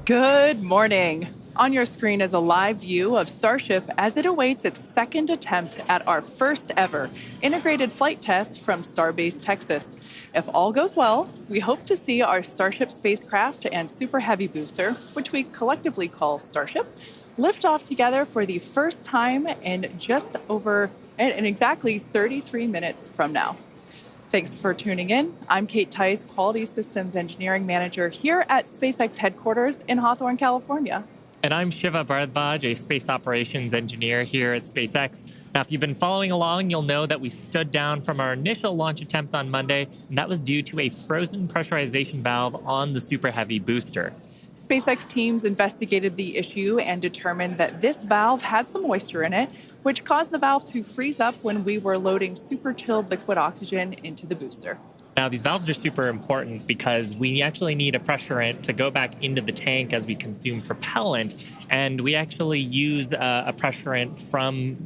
Good morning. On your screen is a live view of Starship as it awaits its second attempt at our first ever integrated flight test from Starbase, Texas. If all goes well, we hope to see our Starship spacecraft and Super Heavy booster, which we collectively call Starship, lift off together for the first time in exactly 33 minutes from now. Thanks for tuning in. I'm Kate Tice, Quality Systems Engineering Manager here at SpaceX headquarters in Hawthorne, California. And I'm Shiva Bharadwaj, a space operations engineer here at SpaceX. Now, if you've been following along, you'll know that we stood down from our initial launch attempt on Monday, and that was due to a frozen pressurization valve on the Super Heavy booster. SpaceX teams investigated the issue and determined that this valve had some moisture in it, which caused the valve to freeze up when we were loading super chilled liquid oxygen into the booster. Now, these valves are super important because we actually need a pressurant to go back into the tank as we consume propellant, and we actually use a pressurant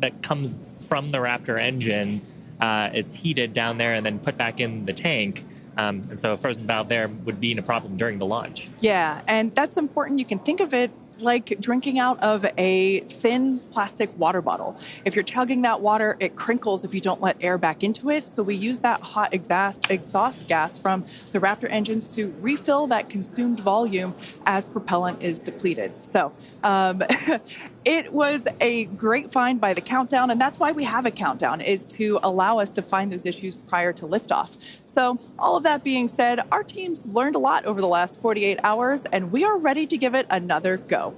that comes from the Raptor engines. It's heated down there and then put back in the tank. And so a frozen valve there would be a problem during the launch. Yeah, and that's important. You can think of it like drinking out of a thin plastic water bottle. If you're chugging that water, it crinkles if you don't let air back into it. So we use that hot exhaust gas from the Raptor engines to refill that consumed volume as propellant is depleted. So it was a great find by the countdown, and that's why we have a countdown, is to allow us to find those issues prior to liftoff. So all of that being said, our teams learned a lot over the last 48 hours, and we are ready to give it another go.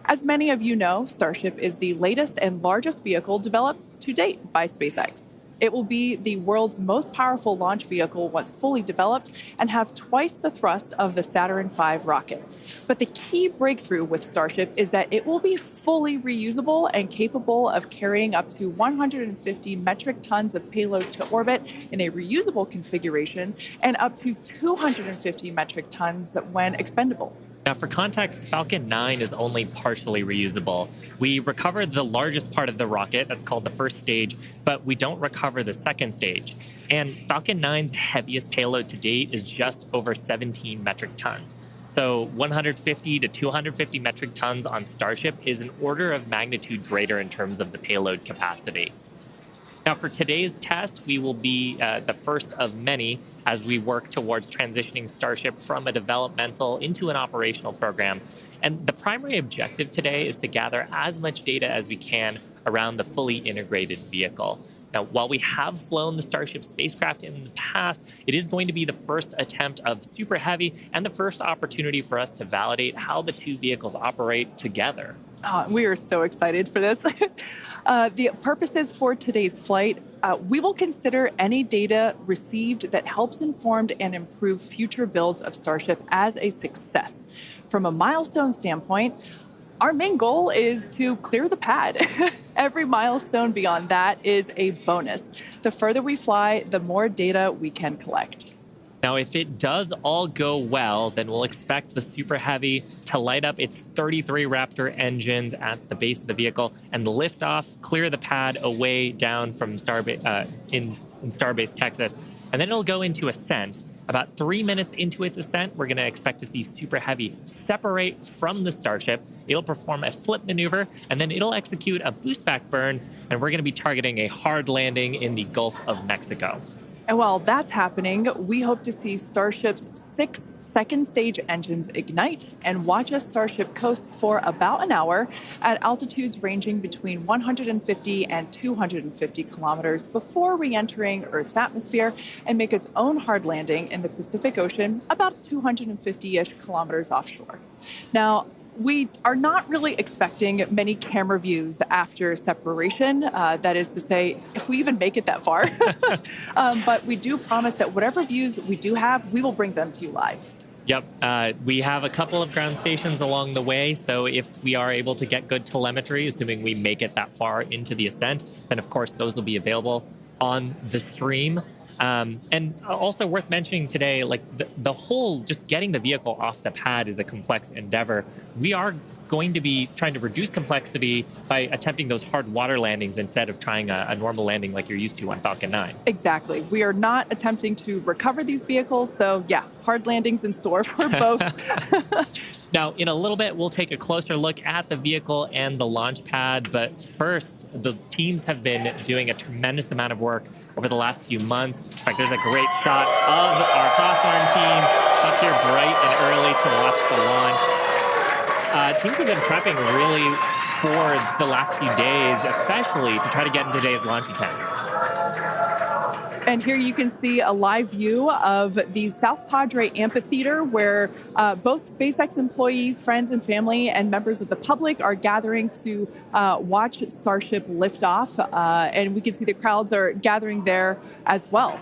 As many of you know, Starship is the latest and largest vehicle developed to date by SpaceX. It will be the world's most powerful launch vehicle once fully developed and have twice the thrust of the Saturn V rocket. But the key breakthrough with Starship is that it will be fully reusable and capable of carrying up to 150 metric tons of payload to orbit in a reusable configuration and up to 250 metric tons when expendable. Now, for context, Falcon 9 is only partially reusable. We recovered the largest part of the rocket, that's called the first stage, but we don't recover the second stage. And Falcon 9's heaviest payload to date is just over 17 metric tons. So 150 to 250 metric tons on Starship is an order of magnitude greater in terms of the payload capacity. Now, for today's test, we will be the first of many as we work towards transitioning Starship from a developmental into an operational program. And the primary objective today is to gather as much data as we can around the fully integrated vehicle. Now, while we have flown the Starship spacecraft in the past, it is going to be the first attempt of Super Heavy and the first opportunity for us to validate how the two vehicles operate together. We are so excited for this. The purposes for today's flight, we will consider any data received that helps inform and improve future builds of Starship as a success. From a milestone standpoint, our main goal is to clear the pad. Every milestone beyond that is a bonus. The further we fly, the more data we can collect. Now, if it does all go well, then we'll expect the Super Heavy to light up its 33 Raptor engines at the base of the vehicle and lift off, clear the pad away down from Starbase, in Starbase, Texas, and then it'll go into ascent. About 3 minutes into its ascent, we're going to expect to see Super Heavy separate from the Starship. It'll perform a flip maneuver, and then it'll execute a boost back burn, and we're going to be targeting a hard landing in the Gulf of Mexico. And while that's happening, we hope to see Starship's 6 second-stage engines ignite and watch as Starship coasts for about an hour at altitudes ranging between 150 and 250 kilometers before re-entering Earth's atmosphere and make its own hard landing in the Pacific Ocean about 250-ish kilometers offshore. Now, we are not really expecting many camera views after separation. That is to say, if we even make it that far. But we do promise that whatever views we do have, we will bring them to you live. Yep. We have a couple of ground stations along the way. So if we are able to get good telemetry, assuming we make it that far into the ascent, then of course those will be available on the stream. And also worth mentioning today, like the whole just getting the vehicle off the pad is a complex endeavor. We are going to be trying to reduce complexity by attempting those hard water landings instead of trying a normal landing like you're used to on Falcon 9. Exactly. We are not attempting to recover these vehicles. So, yeah, hard landings in store for both. Now, in a little bit, we'll take a closer look at the vehicle and the launch pad. But first, the teams have been doing a tremendous amount of work over the last few months. In fact, there's a great shot of our Hawthorne team up here bright and early to watch the launch. Teams have been prepping really for the last few days, especially to try to get in today's launch attempt. And here you can see a live view of the South Padre Amphitheater, where both SpaceX employees, friends and family, and members of the public are gathering to watch Starship lift off. And we can see the crowds are gathering there as well.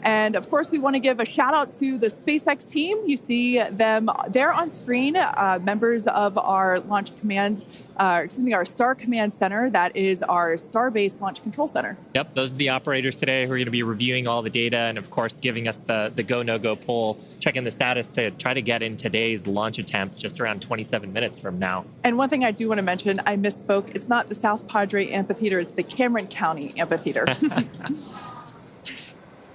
And of course, we want to give a shout out to the SpaceX team. You see them there on screen, members of our our Star Command Center. That is our Starbase Launch Control Center. Yep, those are the operators today who are going to be reviewing all the data and, of course, giving us the go, no go poll, checking the status to try to get in today's launch attempt just around 27 minutes from now. And one thing I do want to mention, I misspoke. It's not the South Padre Amphitheater, it's the Cameron County Amphitheater.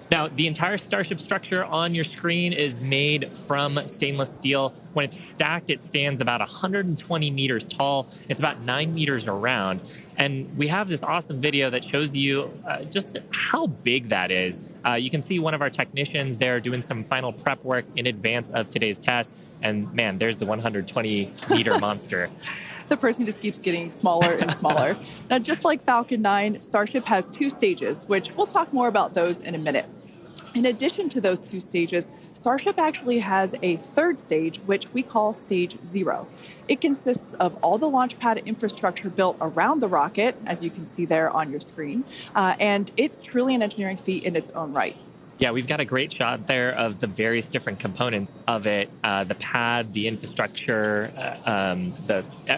Now, the entire Starship structure on your screen is made from stainless steel. When it's stacked, it stands about 120 meters tall. It's about 9 meters around. And we have this awesome video that shows you just how big that is. You can see one of our technicians there doing some final prep work in advance of today's test. And man, there's the 120-meter monster. The person just keeps getting smaller and smaller. Now, just like Falcon 9, Starship has 2 stages, which we'll talk more about those in a minute. In addition to those 2 stages, Starship actually has a 3rd stage, which we call Stage 0. It consists of all the launch pad infrastructure built around the rocket, as you can see there on your screen, and it's truly an engineering feat in its own right. Yeah, we've got a great shot there of the various different components of it. The pad, the infrastructure,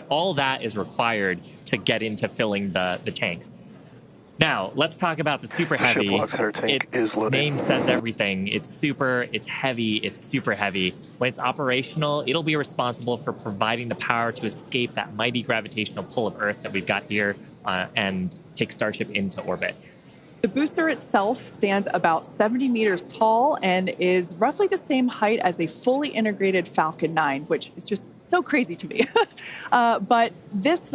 all that is required to get into filling the tanks. Now, let's talk about the Super Heavy. Its name says everything. It's super, it's heavy, it's super heavy. When it's operational, it'll be responsible for providing the power to escape that mighty gravitational pull of Earth that we've got here and take Starship into orbit. The booster itself stands about 70 meters tall and is roughly the same height as a fully integrated Falcon 9, which is just so crazy to me. But this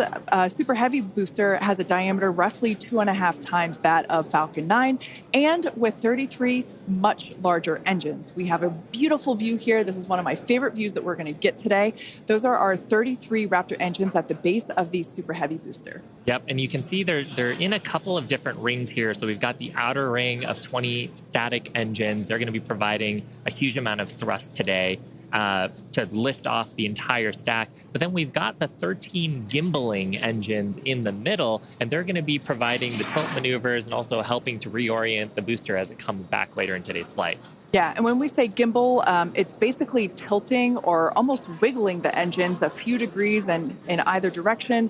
Super Heavy booster has a diameter roughly 2.5 times that of Falcon 9, and with 33 much larger engines. We have a beautiful view here. This is one of my favorite views that we're going to get today. Those are our 33 Raptor engines at the base of the Super Heavy booster. Yep, and you can see they're in a couple of different rings here. So we've got the outer ring of 20 static engines. They're going to be providing a huge amount of thrust today to lift off the entire stack. But then we've got the 13 gimbaling engines in the middle, and they're going to be providing the tilt maneuvers and also helping to reorient the booster as it comes back later in today's flight. Yeah, and when we say gimbal, it's basically tilting or almost wiggling the engines a few degrees and in either direction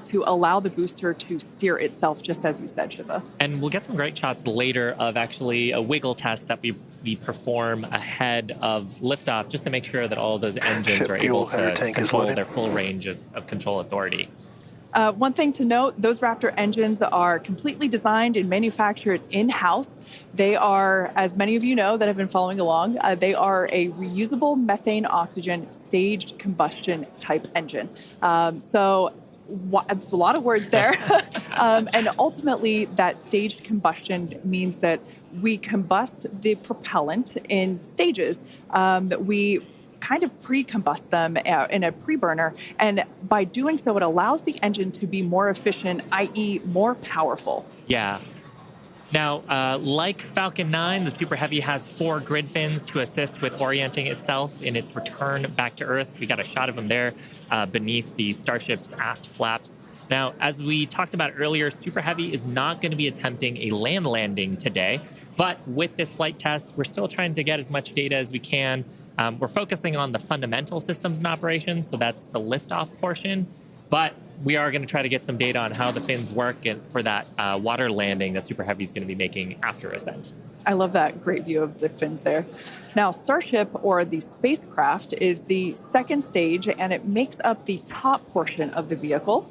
to allow the booster to steer itself, just as you said, Shiva. And we'll get some great shots later of actually a wiggle test that we perform ahead of liftoff, just to make sure that all of those engines are able to control their full range of control authority. One thing to note, those Raptor engines are completely designed and manufactured in-house. They are, as many of you know that have been following along, they are a reusable methane oxygen staged combustion type engine. So it's a lot of words there. And ultimately, that staged combustion means that we combust the propellant in stages. That we kind of pre-combust them in a pre-burner. And by doing so, it allows the engine to be more efficient, i.e. more powerful. Yeah. Now, like Falcon 9, the Super Heavy has 4 grid fins to assist with orienting itself in its return back to Earth. We got a shot of them there beneath the Starship's aft flaps. Now, as we talked about earlier, Super Heavy is not going to be attempting a land landing today. But with this flight test, we're still trying to get as much data as we can. We're focusing on the fundamental systems and operations, so that's the liftoff portion. But we are going to try to get some data on how the fins work and for that water landing that Super Heavy is going to be making after ascent. I love that great view of the fins there. Now, Starship, or the spacecraft, is the second stage, and it makes up the top portion of the vehicle.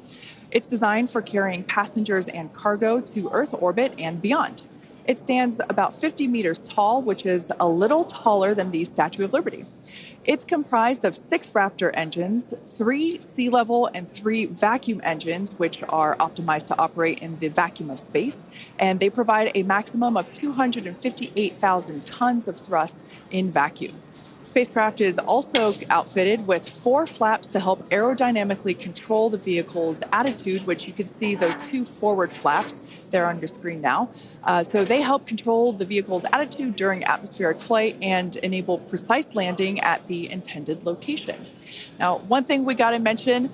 It's designed for carrying passengers and cargo to Earth orbit and beyond. It stands about 50 meters tall, which is a little taller than the Statue of Liberty. It's comprised of 6 Raptor engines, 3 sea level and 3 vacuum engines, which are optimized to operate in the vacuum of space. And they provide a maximum of 258,000 tons of thrust in vacuum. Spacecraft is also outfitted with 4 flaps to help aerodynamically control the vehicle's attitude, which you can see those 2 forward flaps there on your screen now. So they help control the vehicle's attitude during atmospheric flight and enable precise landing at the intended location. Now, one thing we got to mention,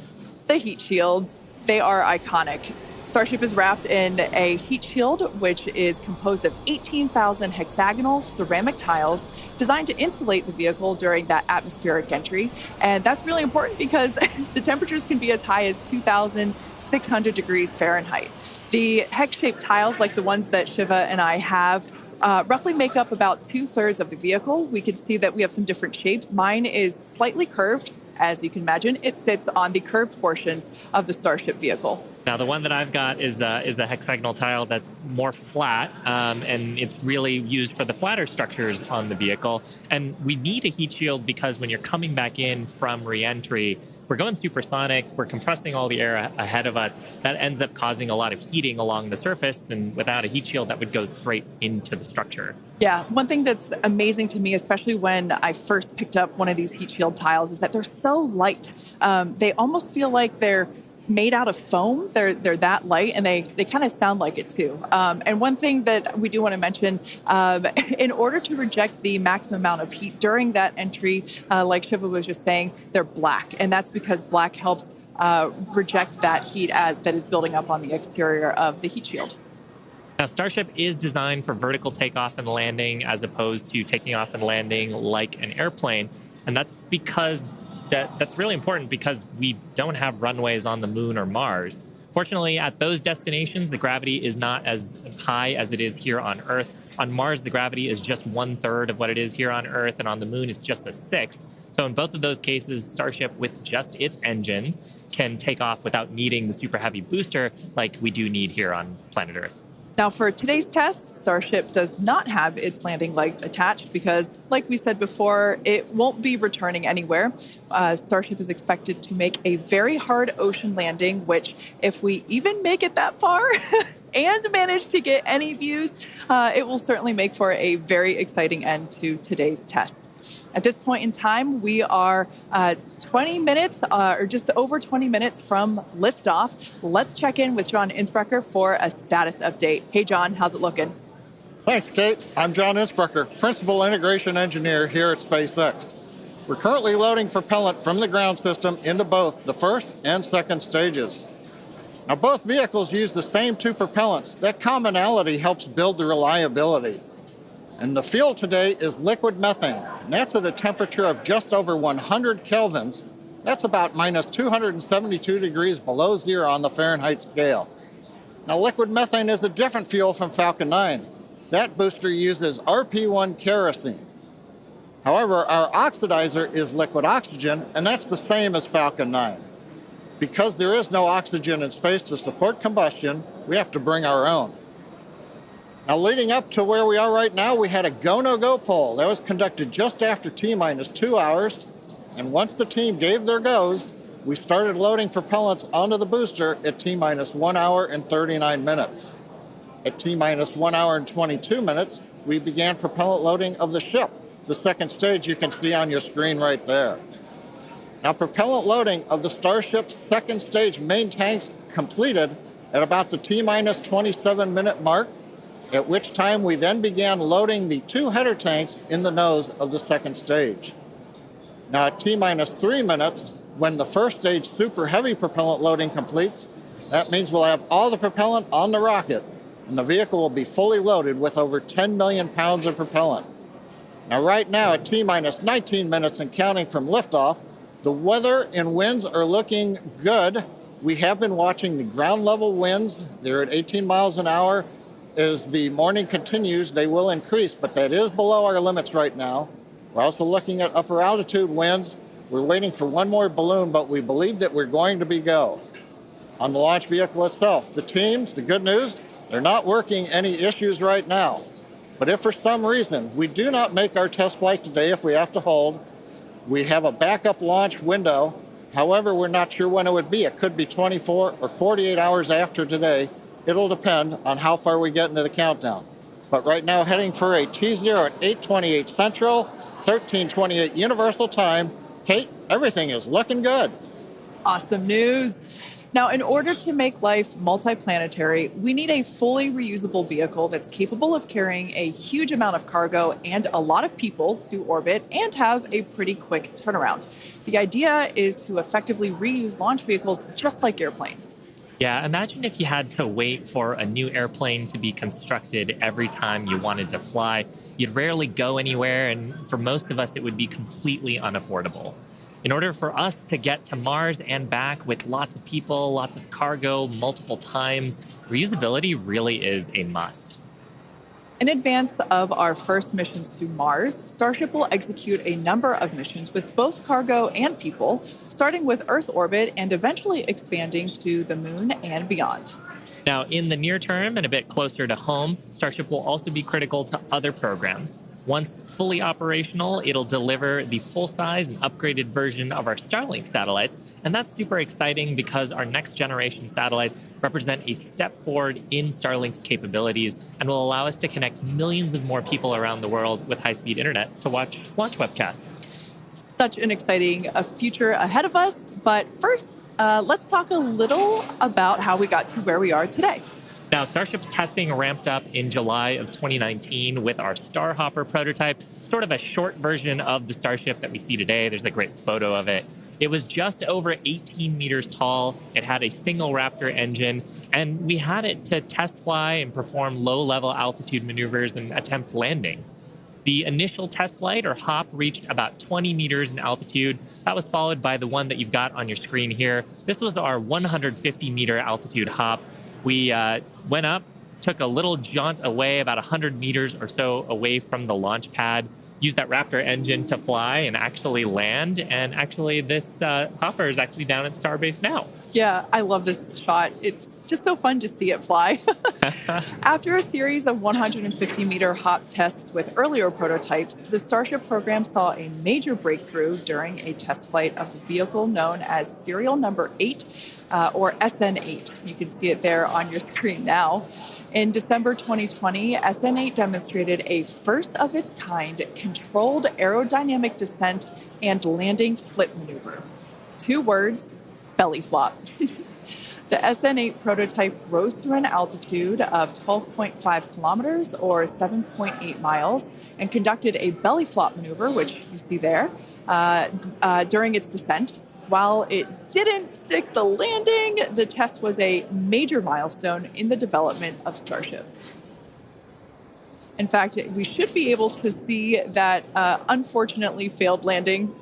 the heat shields. They are iconic. Starship is wrapped in a heat shield, which is composed of 18,000 hexagonal ceramic tiles designed to insulate the vehicle during that atmospheric entry. And that's really important because the temperatures can be as high as 2,600 degrees Fahrenheit. The hex-shaped tiles, like the ones that Shiva and I have, roughly make up about 2/3 of the vehicle. We can see that we have some different shapes. Mine is slightly curved. As you can imagine, it sits on the curved portions of the Starship vehicle. Now, the one that I've got is a hexagonal tile that's more flat, and it's really used for the flatter structures on the vehicle. And we need a heat shield because when you're coming back in from reentry, we're going supersonic, we're compressing all the air ahead of us. That ends up causing a lot of heating along the surface, and without a heat shield, that would go straight into the structure. Yeah, one thing that's amazing to me, especially when I first picked up one of these heat shield tiles, is that they're so light. They almost feel like they're made out of foam. They're that light, and they kind of sound like it too. And one thing that we do want to mention, in order to reject the maximum amount of heat during that entry, like Shiva was just saying, they're black, and that's because black helps reject that heat that is building up on the exterior of the heat shield. Now, Starship is designed for vertical takeoff and landing as opposed to taking off and landing like an airplane, and that's because that's really important because we don't have runways on the moon or Mars. Fortunately, at those destinations, the gravity is not as high as it is here on Earth. On Mars, the gravity is just 1/3 of what it is here on Earth, and on the moon, it's just 1/6. So in both of those cases, Starship, with just its engines, can take off without needing the Super Heavy booster like we do need here on planet Earth. Now, for today's test, Starship does not have its landing legs attached because, like we said before, it won't be returning anywhere. Starship is expected to make a very hard ocean landing, which, if we even make it that far and manage to get any views, it will certainly make for a very exciting end to today's test. At this point in time, we are 20 minutes or just over 20 minutes from liftoff. Let's check in with John Innsbrucker for a status update. Hey, John, how's it looking? Thanks, Kate. I'm John Innsbrucker, Principal Integration Engineer here at SpaceX. We're currently loading propellant from the ground system into both the first and second stages. Now, both vehicles use the same 2 propellants. That commonality helps build the reliability. And the fuel today is liquid methane, and that's at a temperature of just over 100 kelvins. That's about minus 272 degrees below zero on the Fahrenheit scale. Now, liquid methane is a different fuel from Falcon 9. That booster uses RP1 kerosene. However, our oxidizer is liquid oxygen, and that's the same as Falcon 9. Because there is no oxygen in space to support combustion, we have to bring our own. Now, leading up to where we are right now, we had a go-no-go poll. That was conducted just after T-minus 2 hours. And once the team gave their goes, we started loading propellants onto the booster at T-minus 1 hour and 39 minutes. At T-minus 1 hour and 22 minutes, we began propellant loading of the ship. The second stage you can see on your screen right there. Now, propellant loading of the Starship's second stage main tanks completed at about the T-minus 27-minute mark, at which time we then began loading the 2 header tanks in the nose of the second stage. Now, at T-minus 3 minutes, when the first stage Super Heavy propellant loading completes, that means we'll have all the propellant on the rocket, and the vehicle will be fully loaded with over 10 million pounds of propellant. Now, right now, at T-minus 19 minutes and counting from liftoff, the weather and winds are looking good. We have been watching the ground level winds. They're at 18 miles an hour. as the morning continues, they will increase, but that is below our limits right now. We're also looking at upper altitude winds. We're waiting for one more balloon, but we believe that we're going to be go. On the launch vehicle itself, the teams, the good news, they're not working any issues right now. But if for some reason we do not make our test flight today, if we have to hold, we have a backup launch window. However, we're not sure when it would be. It could be 24 or 48 hours after today. It'll depend on how far we get into the countdown. But right now, heading for a T0 at 8:28 Central, 13:28 Universal Time. Kate, everything is looking good. Awesome news. Now, in order to make life multiplanetary, we need a fully reusable vehicle that's capable of carrying a huge amount of cargo and a lot of people to orbit and have a pretty quick turnaround. The idea is to effectively reuse launch vehicles just like airplanes. Yeah, imagine if you had to wait for a new airplane to be constructed every time you wanted to fly. You'd rarely go anywhere, and for most of us, it would be completely unaffordable. In order for us to get to Mars and back with lots of people, lots of cargo, multiple times, reusability really is a must. In advance of our first missions to Mars, Starship will execute a number of missions with both cargo and people, starting with Earth orbit and eventually expanding to the Moon and beyond. Now, in the near term and a bit closer to home, Starship will also be critical to other programs. Once fully operational, it'll deliver the full-size and upgraded version of our Starlink satellites. And that's super exciting because our next-generation satellites represent a step forward in Starlink's capabilities and will allow us to connect millions of more people around the world with high-speed internet to watch launch webcasts. Such an exciting future ahead of us. But first, let's talk a little about how we got to where we are today. Now, Starship's testing ramped up in July of 2019 with our Starhopper prototype, sort of a short version of the Starship that we see today. There's a great photo of it. It was just over 18 meters tall. It had a single Raptor engine, and we had it to test fly and perform low-level altitude maneuvers and attempt landing. The initial test flight, or hop, reached about 20 meters in altitude. That was followed by the one that you've got on your screen here. This was our 150-meter altitude hop. We went up, took a little jaunt away, about 100 meters or so away from the launch pad, used that Raptor engine to fly and actually land. And actually, this hopper is actually down at Starbase now. Yeah, I love this shot. It's just so fun to see it fly. After a series of 150-meter hop tests with earlier prototypes, the Starship program saw a major breakthrough during a test flight of the vehicle known as serial number 8, or SN8. You can see it there on your screen now. In December 2020, SN8 demonstrated a first-of-its-kind controlled aerodynamic descent and landing flip maneuver. 2 words, belly flop. The SN8 prototype rose to an altitude of 12.5 kilometers or 7.8 miles and conducted a belly flop maneuver, which you see there, during its descent. While it didn't stick the landing, the test was a major milestone in the development of Starship. In fact, we should be able to see that unfortunately failed landing.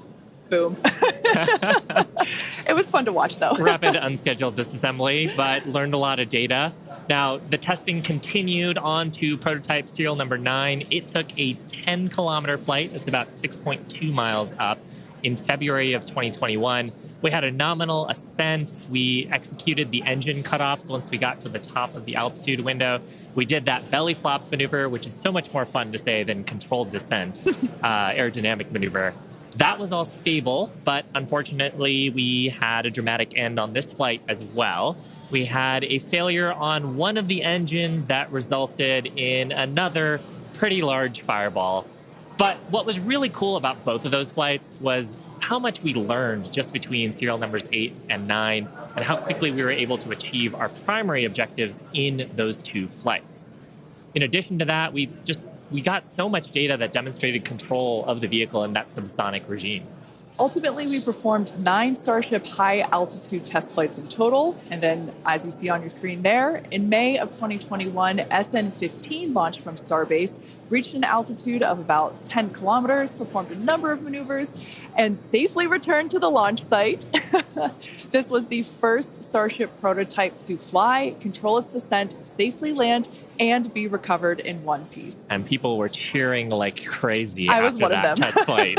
Boom. It was fun to watch, though. Rapid unscheduled disassembly, but learned a lot of data. Now, the testing continued on to prototype serial number 9. It took a 10-kilometer flight. That's about 6.2 miles up. In February of 2021, we had a nominal ascent. We executed the engine cutoffs once we got to the top of the altitude window. We did that belly flop maneuver, which is so much more fun to say than controlled descent, aerodynamic maneuver. That was all stable, but unfortunately, we had a dramatic end on this flight as well. We had a failure on one of the engines that resulted in another pretty large fireball. But what was really cool about both of those flights was how much we learned just between serial numbers 8 and 9 and how quickly we were able to achieve our primary objectives in those 2 flights. In addition to that, we got so much data that demonstrated control of the vehicle in that subsonic regime. Ultimately, we performed 9 Starship high-altitude test flights in total. And then, as you see on your screen there, in May of 2021, SN15 launched from Starbase, reached an altitude of about 10 kilometers, performed a number of maneuvers, and safely returned to the launch site. This was the first Starship prototype to fly, control its descent, safely land, and be recovered in one piece. And people were cheering like crazy I was after one of that them. test flight.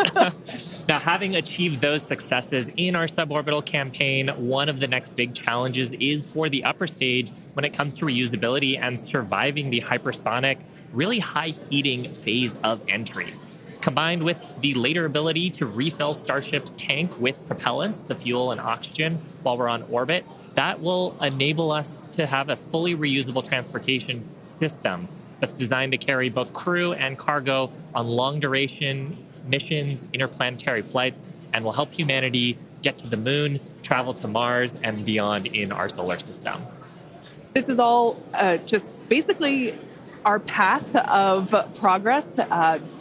Now, having achieved those successes in our suborbital campaign, one of the next big challenges is for the upper stage when it comes to reusability and surviving the hypersonic, really high heating phase of entry. Combined with the later ability to refill Starship's tank with propellants, the fuel and oxygen, while we're on orbit, that will enable us to have a fully reusable transportation system that's designed to carry both crew and cargo on long duration missions, interplanetary flights, and will help humanity get to the moon, travel to Mars, and beyond in our solar system. This is all just basically our path of progress,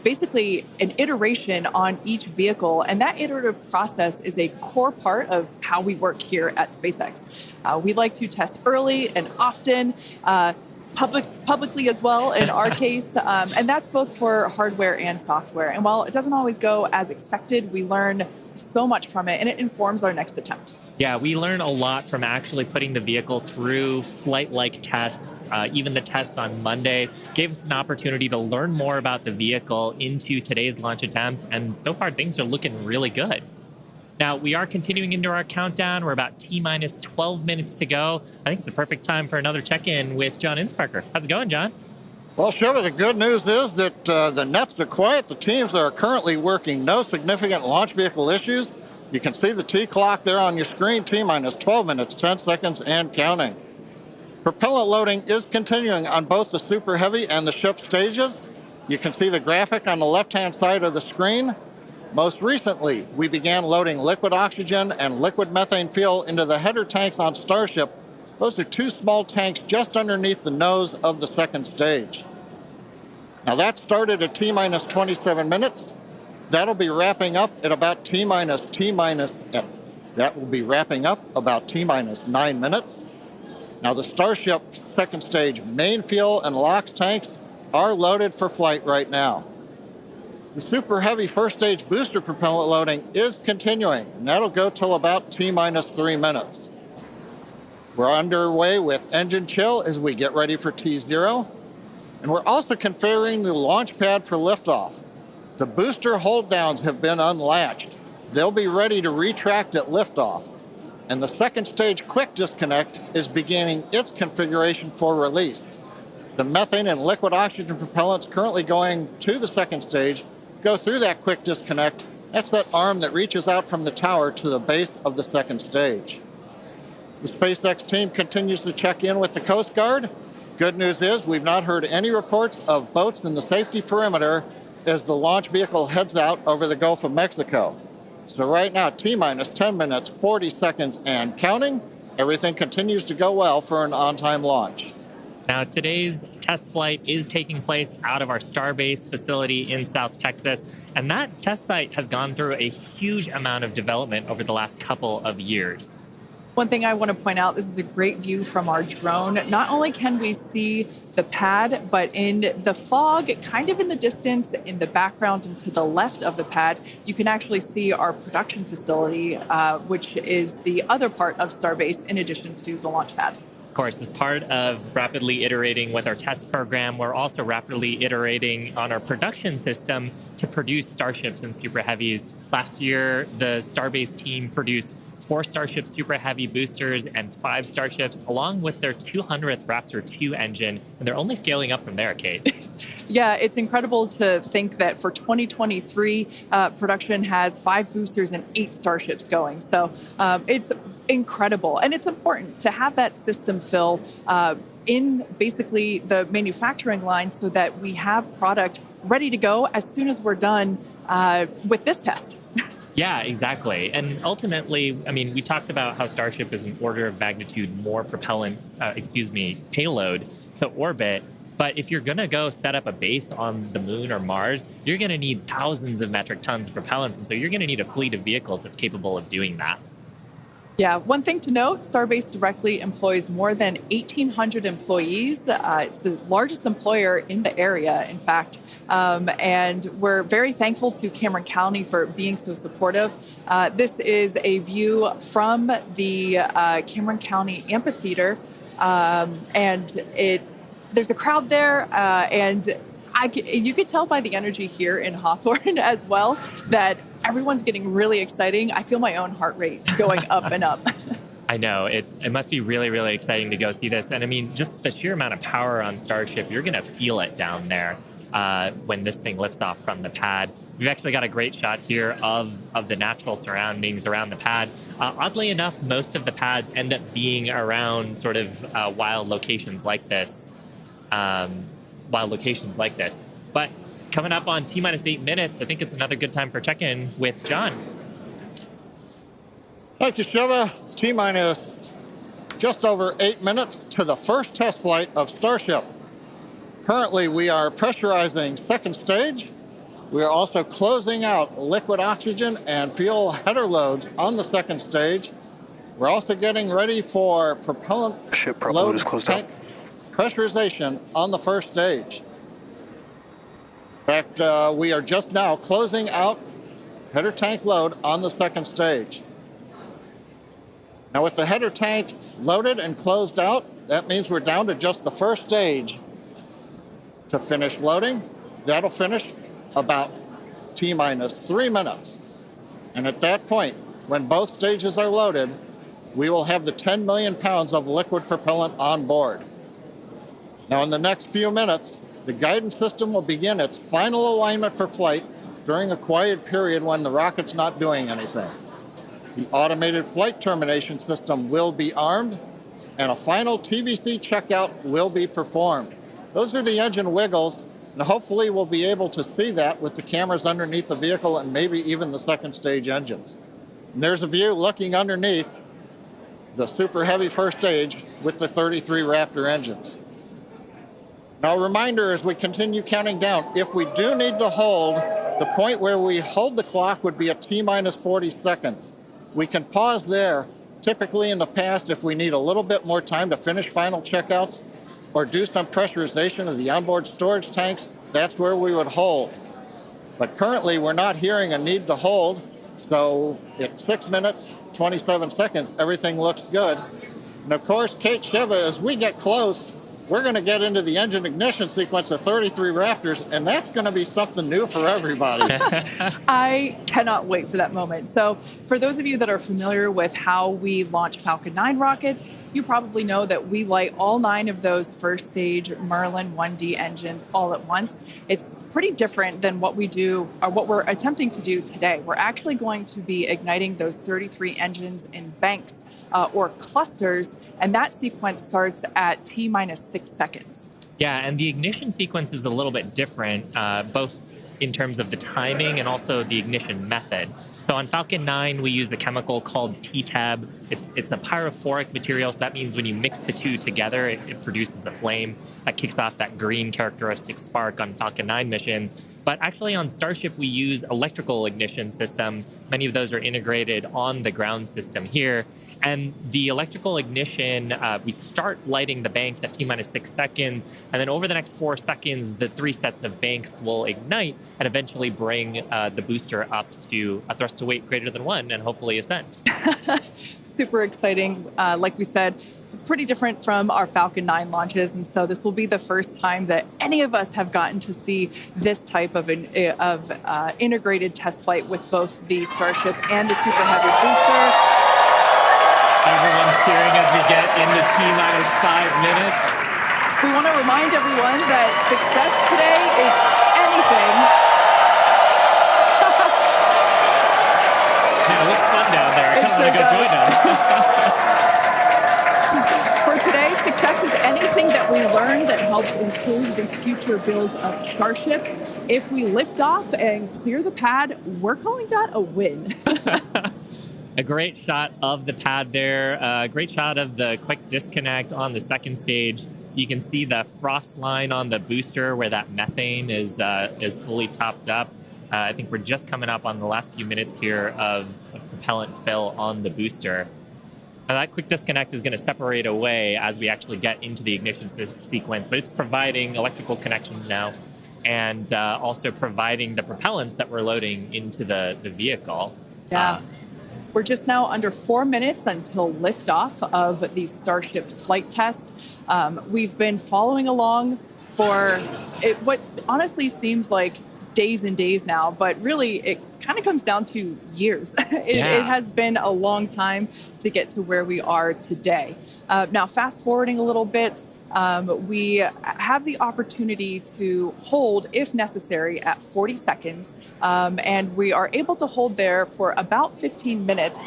basically an iteration on each vehicle. And that iterative process is a core part of how we work here at SpaceX. We like to test early and often, publicly as well in our case, and that's both for hardware and software. And while it doesn't always go as expected, we learn so much from it, and it informs our next attempt. Yeah, we learn a lot from actually putting the vehicle through flight-like tests. Even the test on Monday gave us an opportunity to learn more about the vehicle into today's launch attempt, and so far things are looking really good. Now, we are continuing into our countdown. We're about T-minus 12 minutes to go. I think it's a perfect time for another check-in with John Insparker. How's it going, John? Well, Shiva, the good news is that the nets are quiet. The teams are currently working. No significant launch vehicle issues. You can see the T clock there on your screen, T-minus 12 minutes, 10 seconds, and counting. Propellant loading is continuing on both the Super Heavy and the ship stages. You can see the graphic on the left-hand side of the screen. Most recently, we began loading liquid oxygen and liquid methane fuel into the header tanks on Starship. Those are two small tanks just underneath the nose of the second stage. Now that started at T-minus 27 minutes. That'll be wrapping up at about T-minus 9 minutes. Now the Starship second stage main fuel and LOX tanks are loaded for flight right now. The Super Heavy first stage booster propellant loading is continuing, and that'll go till about T-minus 3 minutes. We're underway with engine chill as we get ready for T0, and we're also configuring the launch pad for liftoff. The booster hold downs have been unlatched. They'll be ready to retract at liftoff, and the second stage quick disconnect is beginning its configuration for release. The methane and liquid oxygen propellants currently going to the second stage go through that quick disconnect. That's that arm that reaches out from the tower to the base of the second stage. The SpaceX team continues to check in with the Coast Guard. Good news is we've not heard any reports of boats in the safety perimeter as the launch vehicle heads out over the Gulf of Mexico. So right now, T-minus 10 minutes, 40 seconds, and counting. Everything continues to go well for an on-time launch. Now, today's test flight is taking place out of our Starbase facility in South Texas, and that test site has gone through a huge amount of development over the last couple of years. One thing I want to point out, this is a great view from our drone. Not only can we see the pad, but in the fog, kind of in the distance, in the background and to the left of the pad, you can actually see our production facility, which is the other part of Starbase in addition to the launch pad. Of course, as part of rapidly iterating with our test program, we're also rapidly iterating on our production system to produce Starships and Super Heavies. Last year, the Starbase team produced 4 Starship Super Heavy boosters and 5 Starships, along with their 200th Raptor 2 engine, and they're only scaling up from there, Kate. Yeah, it's incredible to think that for 2023, production has 5 boosters and 8 Starships going. So it's incredible. And it's important to have that system fill in basically the manufacturing line so that we have product ready to go as soon as we're done with this test. Yeah, exactly. And ultimately, I mean, we talked about how Starship is an order of magnitude more payload to orbit. But if you're going to go set up a base on the moon or Mars, you're going to need thousands of metric tons of propellants. And so you're going to need a fleet of vehicles that's capable of doing that. Yeah, one thing to note, Starbase directly employs more than 1,800 employees. It's the largest employer in the area, in fact. And we're very thankful to Cameron County for being so supportive. This is a view from the Cameron County Amphitheater, and it there's a crowd there, and you could tell by the energy here in Hawthorne as well that everyone's getting really exciting. I feel my own heart rate going up and up. I know. It must be really, really exciting to go see this. And I mean, just the sheer amount of power on Starship, you're going to feel it down there when this thing lifts off from the pad. We've actually got a great shot here of the natural surroundings around the pad. Oddly enough, most of the pads end up being around sort of wild locations like this. But coming up on T-minus 8 minutes, I think it's another good time for check-in with John. Thank you, Shiva. T-minus just over 8 minutes to the first test flight of Starship. Currently, we are pressurizing second stage. We are also closing out liquid oxygen and fuel header loads on the second stage. We're also getting ready for propellant load tank pressurization on the first stage. In fact, we are just now closing out header tank load on the second stage. Now with the header tanks loaded and closed out, that means we're down to just the first stage to finish loading. That'll finish about T-minus 3 minutes. And at that point, when both stages are loaded, we will have the 10 million pounds of liquid propellant on board. Now in the next few minutes, the guidance system will begin its final alignment for flight during a quiet period when the rocket's not doing anything. The automated flight termination system will be armed, and a final TVC checkout will be performed. Those are the engine wiggles, and hopefully we'll be able to see that with the cameras underneath the vehicle and maybe even the second stage engines. And there's a view looking underneath the Super Heavy first stage with the 33 Raptor engines. Now a reminder as we continue counting down, if we do need to hold, the point where we hold the clock would be at T-minus 40 seconds. We can pause there. Typically in the past, if we need a little bit more time to finish final checkouts or do some pressurization of the onboard storage tanks, that's where we would hold. But currently we're not hearing a need to hold, so at 6 minutes, 27 seconds, everything looks good. And of course, Kate, Shiva, as we get close, we're going to get into the engine ignition sequence of 33 Raptors, and that's going to be something new for everybody. I cannot wait for that moment. So for those of you that are familiar with how we launch Falcon 9 rockets, you probably know that we light all 9 of those first stage Merlin 1D engines all at once. It's pretty different than what we do, or what we're attempting to do today. We're actually going to be igniting those 33 engines in banks or clusters, and that sequence starts at T-minus 6 seconds. Yeah, and the ignition sequence is a little bit different, both in terms of the timing and also the ignition method. So on Falcon 9, we use a chemical called T-Tab. It's a pyrophoric material, so that means when you mix the two together, it produces a flame that kicks off that green characteristic spark on Falcon 9 missions. But actually on Starship, we use electrical ignition systems. Many of those are integrated on the ground system here. And the electrical ignition, we start lighting the banks at T-minus 6 seconds, and then over the next 4 seconds, the 3 sets of banks will ignite and eventually bring the booster up to a thrust to weight greater than 1 and hopefully ascent. Super exciting. Like we said, pretty different from our Falcon 9 launches, and so this will be the first time that any of us have gotten to see this type of integrated test flight with both the Starship and the Super Heavy booster. Everyone cheering as we get into T-minus 5 minutes. We want to remind everyone that success today is anything. Yeah, it looks fun down there. I kind of want to go join them. For today, success is anything that we learn that helps improve the future builds of Starship. If we lift off and clear the pad, we're calling that a win. A great shot of the pad there, a great shot of the quick disconnect on the second stage. You can see the frost line on the booster where that methane is fully topped up. I think we're just coming up on the last few minutes here of propellant fill on the booster. Now that quick disconnect is going to separate away as we actually get into the ignition sequence, but it's providing electrical connections now and also providing the propellants that we're loading into the vehicle. Yeah. We're just now under 4 minutes until liftoff of the Starship flight test. We've been following along for what honestly seems like days and days now, but really it kind of comes down to years. It has been a long time to get to where we are today. Now, fast forwarding a little bit, we have the opportunity to hold, if necessary, at 40 seconds, and we are able to hold there for about 15 minutes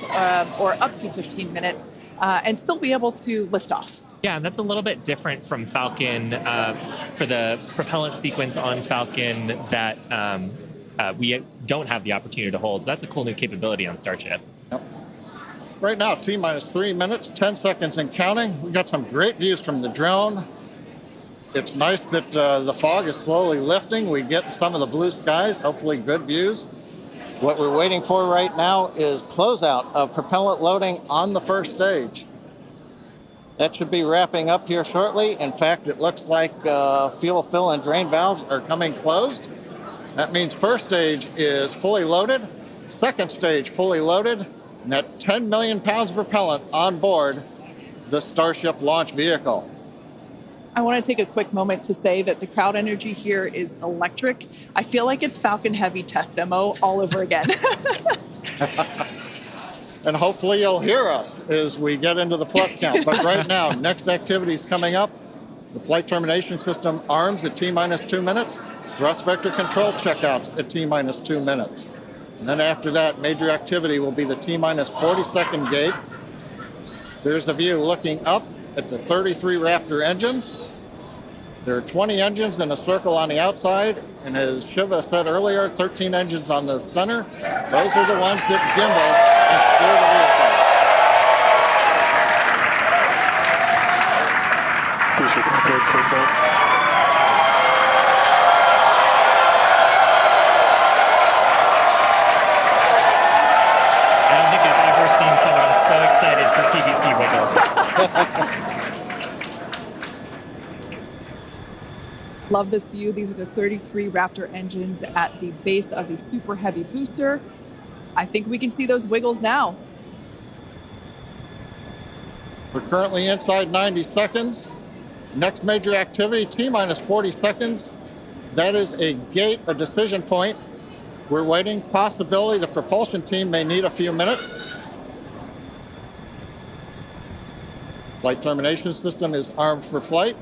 or up to 15 minutes and still be able to lift off. Yeah, and that's a little bit different from Falcon for the propellant sequence on Falcon that we don't have the opportunity to hold. So that's a cool new capability on Starship. Yep. Right now, T-minus 3 minutes, 10 seconds and counting. We got some great views from the drone. It's nice that the fog is slowly lifting. We get some of the blue skies, hopefully good views. What we're waiting for right now is closeout of propellant loading on the first stage. That should be wrapping up here shortly. In fact, it looks like fuel fill and drain valves are coming closed. That means first stage is fully loaded, second stage fully loaded, and that 10 million pounds of propellant on board the Starship launch vehicle. I want to take a quick moment to say that the crowd energy here is electric. I feel like it's Falcon Heavy test demo all over again. And hopefully you'll hear us as we get into the plus count. But right now, next activity is coming up. The flight termination system arms at T-minus 2 minutes. Thrust vector control checkouts at T-minus 2 minutes. And then after that, major activity will be the T-minus 40-second gate. There's a view looking up at the 33 Raptor engines. There are 20 engines in a circle on the outside, and as Shiva said earlier, 13 engines on the center. Those are the ones that gimbal and steer the vehicle. I don't think I've ever seen someone so excited for TBC wiggles. Love this view. These are the 33 Raptor engines at the base of the Super Heavy booster. I think we can see those wiggles now. We're currently inside 90 seconds. Next major activity, T-minus 40 seconds. That is a gate, a decision point. We're waiting. Possibility the propulsion team may need a few minutes. Flight termination system is armed for flight.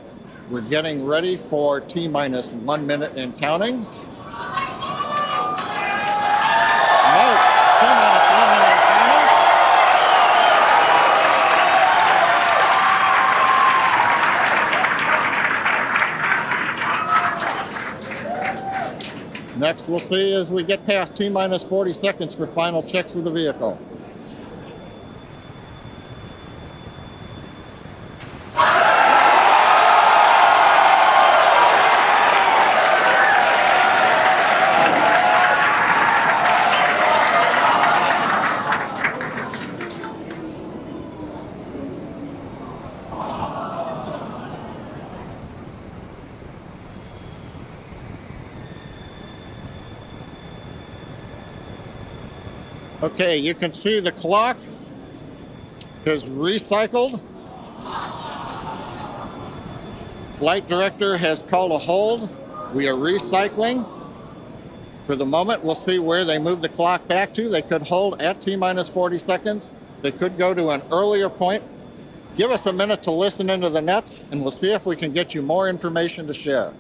We're getting ready for T-minus 1 minute and counting. No, T-minus 1 minute and counting. Next, we'll see as we get past T-minus 40 seconds for final checks of the vehicle. Okay, you can see the clock is recycled. Flight director has called a hold. We are recycling. For the moment, we'll see where they move the clock back to. They could hold at T-minus 40 seconds. They could go to an earlier point. Give us a minute to listen into the nets, and we'll see if we can get you more information to share.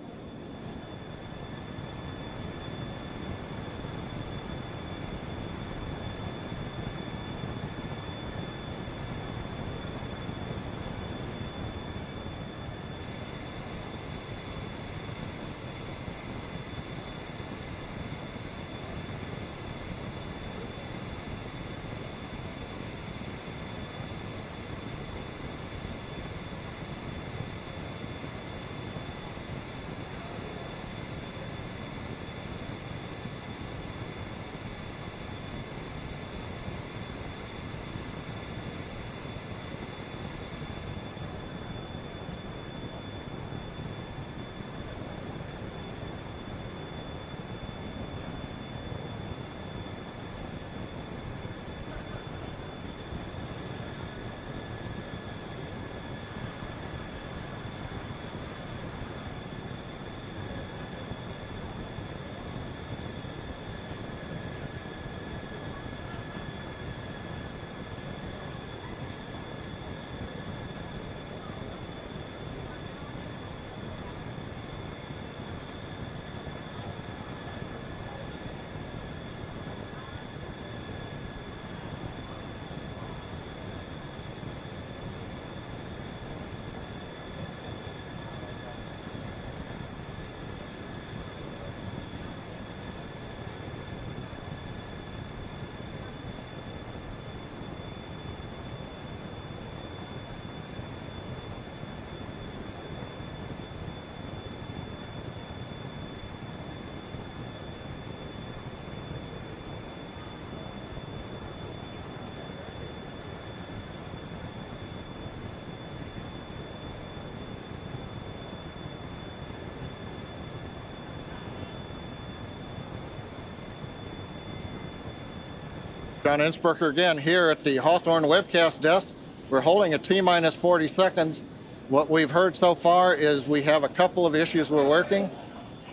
John Innsbrucker again here at the Hawthorne webcast desk. We're holding a T-minus 40 seconds. What we've heard so far is we have a couple of issues we're working.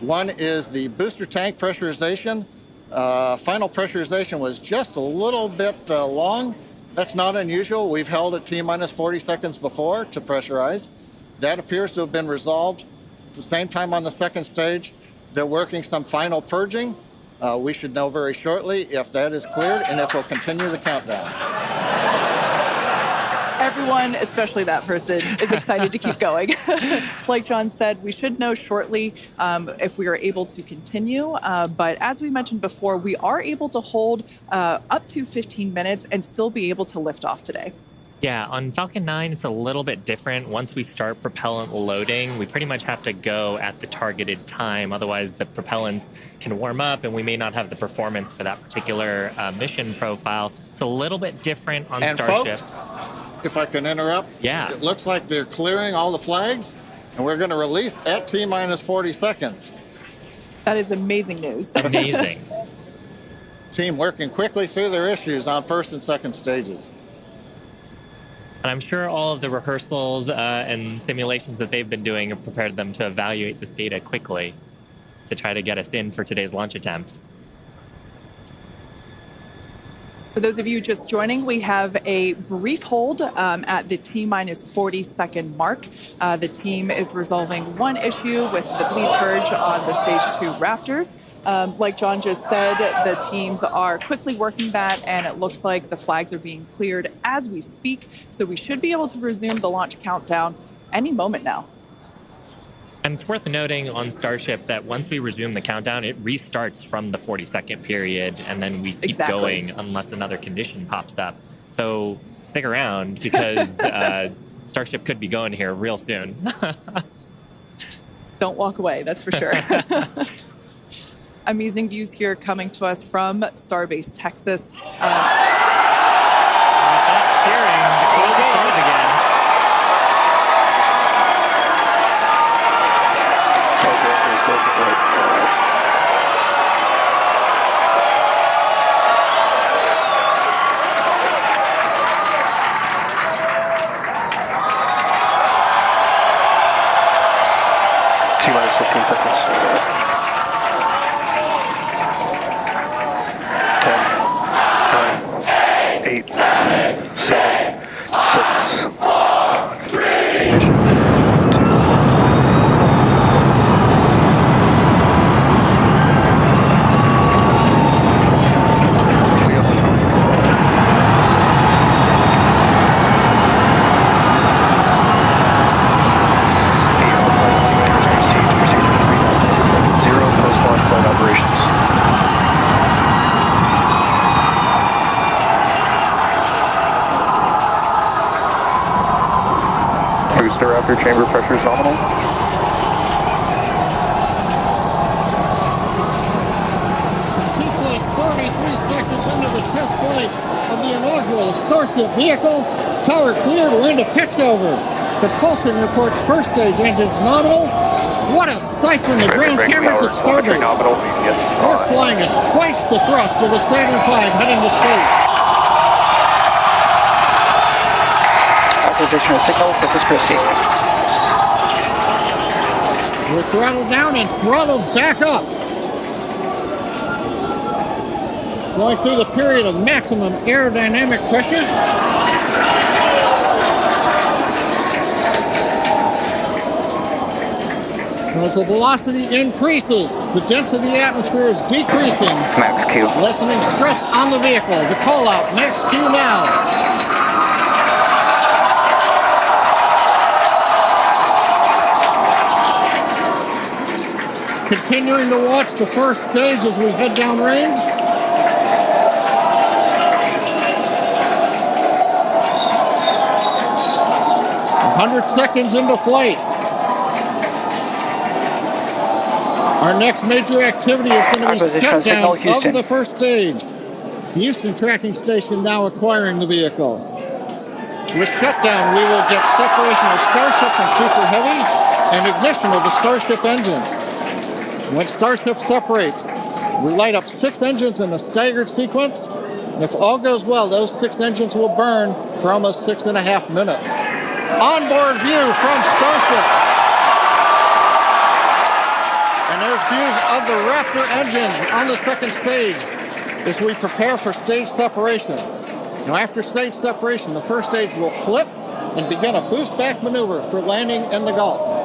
One is the booster tank pressurization. Final pressurization was just a little bit long. That's not unusual. We've held at T-minus 40 seconds before to pressurize. That appears to have been resolved. At the same time on the second stage, they're working some final purging. We should know very shortly if that is cleared and if we'll continue the countdown. Everyone, especially that person, is excited to keep going. Like John said, we should know shortly if we are able to continue. But as we mentioned before, we are able to hold up to 15 minutes and still be able to lift off today. Yeah, on Falcon 9, it's a little bit different. Once we start propellant loading, we pretty much have to go at the targeted time. Otherwise, the propellants can warm up and we may not have the performance for that particular mission profile. It's a little bit different on Starship. Folks, if I can interrupt, yeah, it looks like they're clearing all the flags and we're going to release at T-minus 40 seconds. That is amazing news. Amazing. Team working quickly through their issues on first and second stages. And I'm sure all of the rehearsals and simulations that they've been doing have prepared them to evaluate this data quickly to try to get us in for today's launch attempt. For those of you just joining, we have a brief hold at the T-minus 40 second mark. The team is resolving one issue with the bleed purge on the stage 2 Raptors. Like John just said, the teams are quickly working that, and it looks like the flags are being cleared as we speak. So we should be able to resume the launch countdown any moment now. And it's worth noting on Starship that once we resume the countdown, it restarts from the 40-second period, and then we keep going unless another condition pops up. So stick around because Starship could be going here real soon. Don't walk away, that's for sure. Amazing views here coming to us from Starbase, Texas. Cheering to close the start again. T-minus 15 seconds. 10, 9, 8, 7, 6, 5, 3, Raptor chamber pressure is nominal. T-plus 33 seconds into the test flight of the inaugural Starship vehicle. Tower cleared, we're into pitch over. Propulsion reports first stage engines nominal. What a sight from the ground cameras at Starbase. We're flying at twice the thrust of the Saturn V heading to space. Authorization signal, surface proceed. We're throttled down and throttled back up. Going through the period of maximum aerodynamic pressure. As the velocity increases, the density of the atmosphere is decreasing. Max Q. Lessening stress on the vehicle. The call out, max Q now. Continuing to watch the first stage as we head down range. "100 seconds into flight. Our next major activity is going to be shutdown of the first stage. Houston tracking station now acquiring the vehicle. With shutdown, we will get separation of Starship and Super Heavy and ignition of the Starship engines. When Starship separates, we light up 6 engines in a staggered sequence. If all goes well, those 6 engines will burn for almost 6.5 minutes. Onboard view from Starship. And there's views of the Raptor engines on the second stage as we prepare for stage separation. Now, after stage separation, the first stage will flip and begin a boost back maneuver for landing in the Gulf.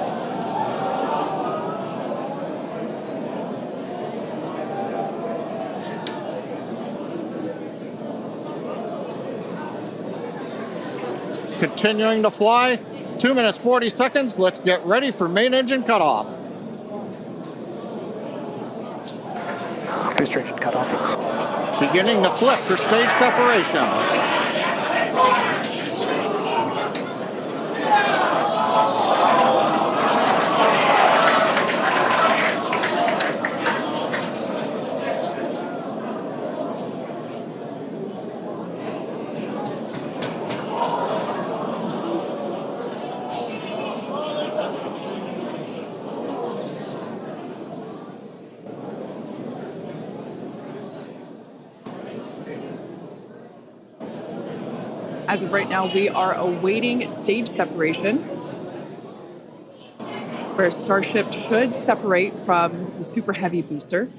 Continuing to fly, 2 minutes 40 seconds. Let's get ready for main engine cutoff. Booster engine cutoff. Beginning to flip for stage separation. As of right now, we are awaiting stage separation, where Starship should separate from the Super Heavy booster.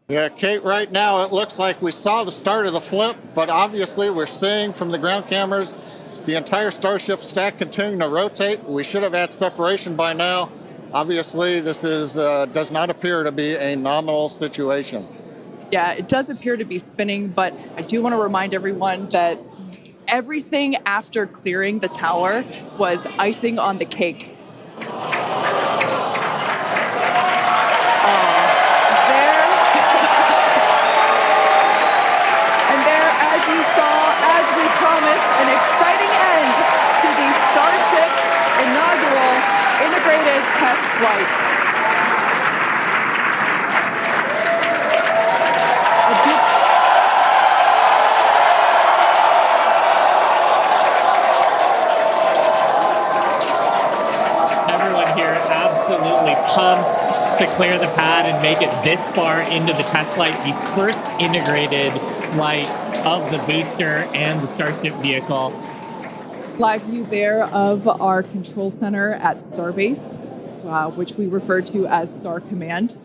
Yeah, Kate, right now it looks like we saw the start of the flip, but obviously we're seeing from the ground cameras the entire Starship stack continuing to rotate. We should have had separation by now. Obviously, this is does not appear to be a nominal situation. Yeah, it does appear to be spinning, but I do want to remind everyone that everything after clearing the tower was icing on the cake. And there, as you saw, as we promised, an exciting end to the Starship inaugural integrated test flight. Absolutely pumped to clear the pad and make it this far into the test flight, the first integrated flight of the booster and the Starship vehicle. Live view there of our control center at Starbase, which we refer to as Star Command.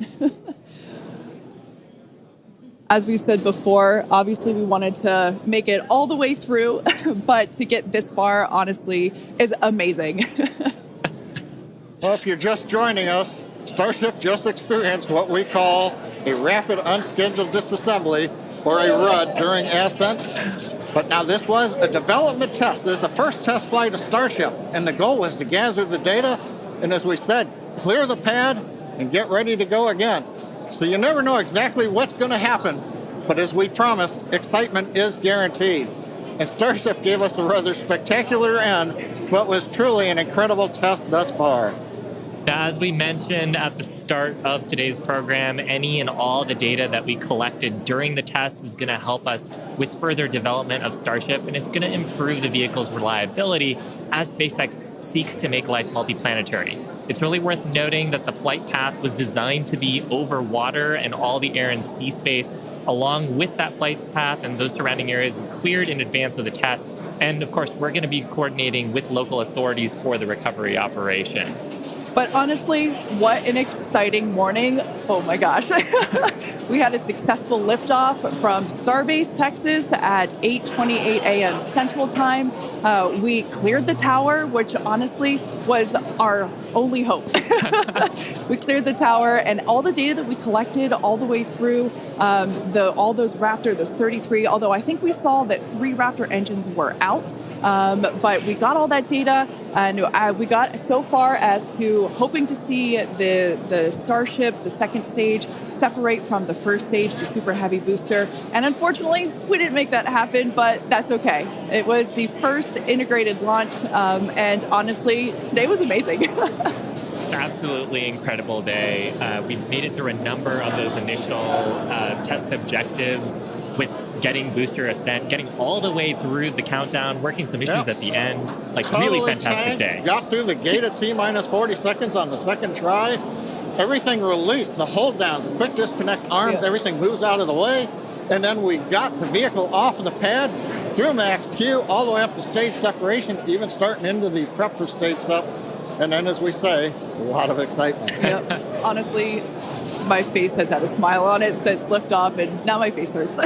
As we said before, obviously we wanted to make it all the way through, but to get this far, honestly, is amazing. Well, if you're just joining us, Starship just experienced what we call a rapid unscheduled disassembly, or a RUD, during ascent. But now this was a development test. This is the first test flight of Starship, and the goal was to gather the data, and as we said, clear the pad and get ready to go again. So you never know exactly what's going to happen, but as we promised, excitement is guaranteed. And Starship gave us a rather spectacular end to what was truly an incredible test thus far. Now, as we mentioned at the start of today's program, any and all the data that we collected during the test is going to help us with further development of Starship, and it's going to improve the vehicle's reliability as SpaceX seeks to make life multiplanetary. It's really worth noting that the flight path was designed to be over water and all the air and sea space. Along with that flight path and those surrounding areas were cleared in advance of the test. And of course, we're going to be coordinating with local authorities for the recovery operations. But honestly, what an exciting morning. Oh my gosh. We had a successful liftoff from Starbase, Texas at 8:28 a.m. Central Time. We cleared the tower, which honestly was our only hope. We cleared the tower, and all the data that we collected all the way through all those Raptor, those 33, although I think we saw that 3 Raptor engines were out. But we got all that data, and we got so far as to hoping to see the Starship, the second stage, separate from the first stage, the Super Heavy booster. And unfortunately, we didn't make that happen, but that's okay. It was the first integrated launch, and honestly, today was amazing. Absolutely incredible day. We made it through a number of those initial test objectives with getting booster ascent, getting all the way through the countdown, working some issues at the end. Like, totally really fantastic day. Got through the gate at T-minus 40 seconds on the second try. everything released, the hold downs, the quick disconnect arms, everything moves out of the way. And then we got the vehicle off of the pad, through max Q, all the way up to stage separation, even starting into the prep for stage sep. And then, as we say, a lot of excitement. Yep. Honestly, my face has had a smile on it since liftoff, and now my face hurts.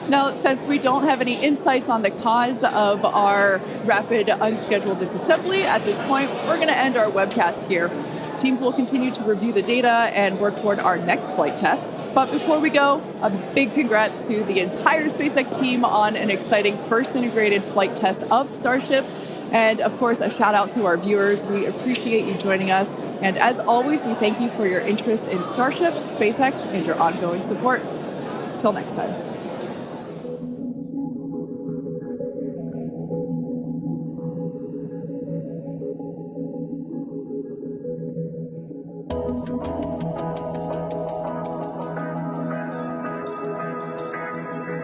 Now, since we don't have any insights on the cause of our rapid unscheduled disassembly at this point, we're going to end our webcast here. Teams will continue to review the data and work toward our next flight test. But before we go, a big congrats to the entire SpaceX team on an exciting first integrated flight test of Starship. And of course, a shout out to our viewers. We appreciate you joining us. And as always, we thank you for your interest in Starship, SpaceX, and your ongoing support. Till next time.